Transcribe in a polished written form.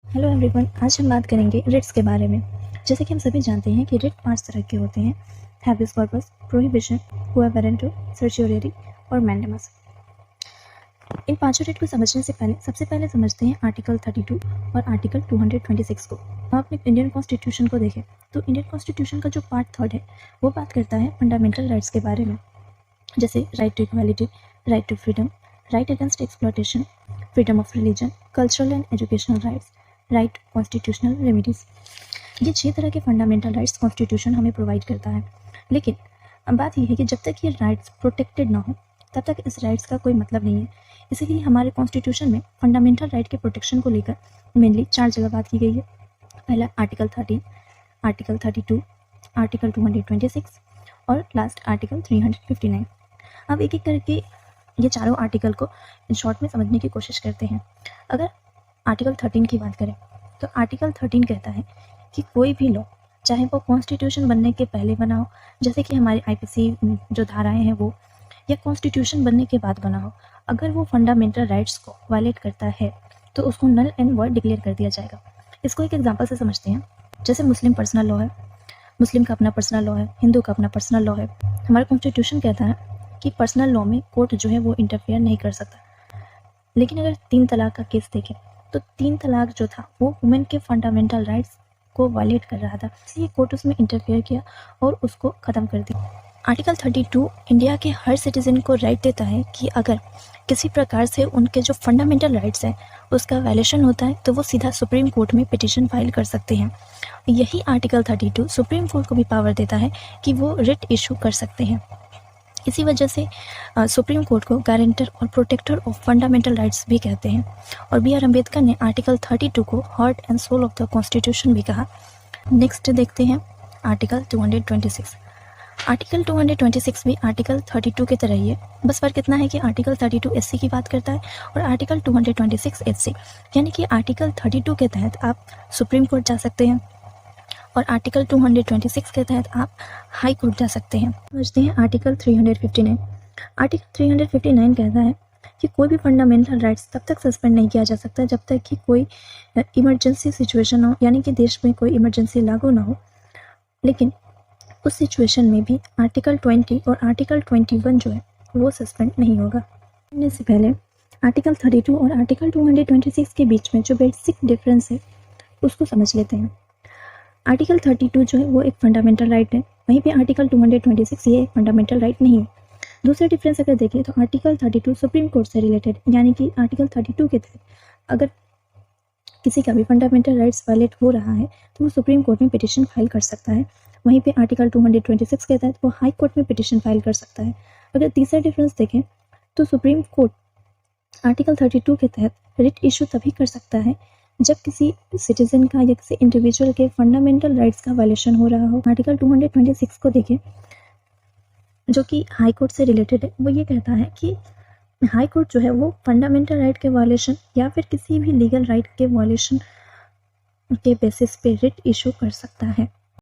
Hello everyone, आज हम बात करेंगे रिट्स के बारे में। जैसे कि हम सभी जानते हैं कि रिट 5 तरह के होते हैं: हैबियस कॉर्पस, प्रोहिबिशन, क्वा वारंटो, सर्चियोरी और मैंडेमस। इन पांचों रिट को समझने से पहले सबसे पहले समझते हैं आर्टिकल 32 और आर्टिकल 226 को। हम अपने इंडियन कॉन्स्टिट्यूशन को देखें तो इंडियन कॉन्स्टिट्यूशन का जो पार्ट 3 है वो बात करता है फंडामेंटल राइट्स के बारे में, जैसे right to equality, right to freedom, right against exploitation, freedom of religion, cultural and educational rights, right constitutional remedies. ये 6 तरह के फंडामेंटल राइट्स कॉन्स्टिट्यूशन हमें प्रोवाइड करता है। लेकिन अब बात यह है कि जब तक ये राइट्स प्रोटेक्टेड ना हो तब तक इस राइट्स का कोई मतलब नहीं है। इसीलिए हमारे कॉन्स्टिट्यूशन में फंडामेंटल राइट के प्रोटेक्शन को लेकर मेनली 4 जगह बात की गई है। पहला आर्टिकल 13, आर्टिकल 32, आर्टिकल 226 और लास्ट आर्टिकल 359। अब एक एक करके ये चारों आर्टिकल को इन शॉर्ट में समझने की कोशिश करते हैं। अगर आर्टिकल 13 की बात करें तो आर्टिकल 13 कहता है कि कोई भी लॉ, चाहे वो कॉन्स्टिट्यूशन बनने के पहले बना हो, जैसे कि हमारी आईपीसी जो धाराएं हैं वो, या कॉन्स्टिट्यूशन बनने के बाद बना हो, अगर वो फंडामेंटल राइट्स को वायलेट करता है तो उसको नल एंड वॉइड डिक्लेयर कर दिया जाएगा। इसको एक एग्जाम्पल से समझते हैं। जैसे मुस्लिम पर्सनल लॉ है, मुस्लिम का अपना पर्सनल लॉ है, हिंदू का अपना पर्सनल लॉ है। हमारा कॉन्स्टिट्यूशन कहता है कि पर्सनल लॉ में कोर्ट जो है वो इंटरफेयर नहीं कर सकता। लेकिन अगर 3 तलाक का केस देखें तो 3 तलाक जो था वो वुमेन के फंडामेंटल राइट्स को वायलेट कर रहा था, इसलिए कोर्ट उसमें इंटरफेयर किया और उसको ख़त्म कर दिया। आर्टिकल 32 इंडिया के हर सिटीजन को राइट देता है कि अगर किसी प्रकार से उनके जो फंडामेंटल राइट्स हैं उसका वायलेशन होता है तो वो सीधा सुप्रीम कोर्ट में पिटीशन फाइल कर सकते हैं। यही आर्टिकल 32 सुप्रीम कोर्ट को भी पावर देता है कि वो रिट इशू कर सकते हैं। इसी वजह से सुप्रीम कोर्ट को गारंटर और प्रोटेक्टर ऑफ फंडामेंटल राइट्स भी कहते हैं। और बी आर अम्बेडकर ने आर्टिकल 32 को heart and soul of the constitution भी कहा। नेक्स्ट देखते हैं आर्टिकल 226। आर्टिकल 226 भी आर्टिकल 32 की तरह ही है, बस फर्क इतना है कि आर्टिकल 32 एससी की बात करता है और आर्टिकल 226 एससी, यानी कि आर्टिकल 32 के तहत आप सुप्रीम कोर्ट जा सकते हैं और आर्टिकल 226 के तहत आप हाई कोर्ट जा सकते हैं। समझते हैं आर्टिकल 359। आर्टिकल 359 कहता है कि कोई भी फंडामेंटल राइट्स तब तक सस्पेंड नहीं किया जा सकता जब तक कि कोई इमरजेंसी सिचुएशन हो, यानी कि देश में कोई इमरजेंसी लागू ना हो। लेकिन उस सिचुएशन में भी आर्टिकल 20 और आर्टिकल 21 जो है वो सस्पेंड नहीं होगा। इससे पहले आर्टिकल 32 और आर्टिकल 226 के बीच में जो बेसिक डिफरेंस है उसको समझ लेते हैं। आर्टिकल 32 जो है वो एक फंडामेंटल राइट है, वहीं पे आर्टिकल 226 ये एक फंडामेंटल राइट नहीं है। दूसरा डिफरेंस अगर देखें तो आर्टिकल 32 सुप्रीम कोर्ट से रिलेटेड, यानी कि आर्टिकल 32 के तहत अगर किसी का भी फंडामेंटल राइट्स वायलेट हो रहा है तो वो सुप्रीम कोर्ट में पिटीशन फाइल कर सकता है। वहीं पे आर्टिकल 226 के तहत वो हाई कोर्ट में पिटीशन फाइल कर सकता है। अगर तीसरा डिफरेंस देखें तो सुप्रीम कोर्ट आर्टिकल 32 के तहत रिट इशू तभी कर सकता है जब किसी सिटीजन का या किसी इंडिविजुअल के फंडामेंटल राइट्स का वायलेशन हो रहा हो। आर्टिकल 226 को देखें जो कि हाई कोर्ट से रिलेटेड है, वो ये कहता है कि हाई कोर्ट जो है वो फंडामेंटल राइट के वायलेशन या फिर किसी भी लीगल राइट के वायलेशन के बेसिस पे रिट इशू कर सकता है।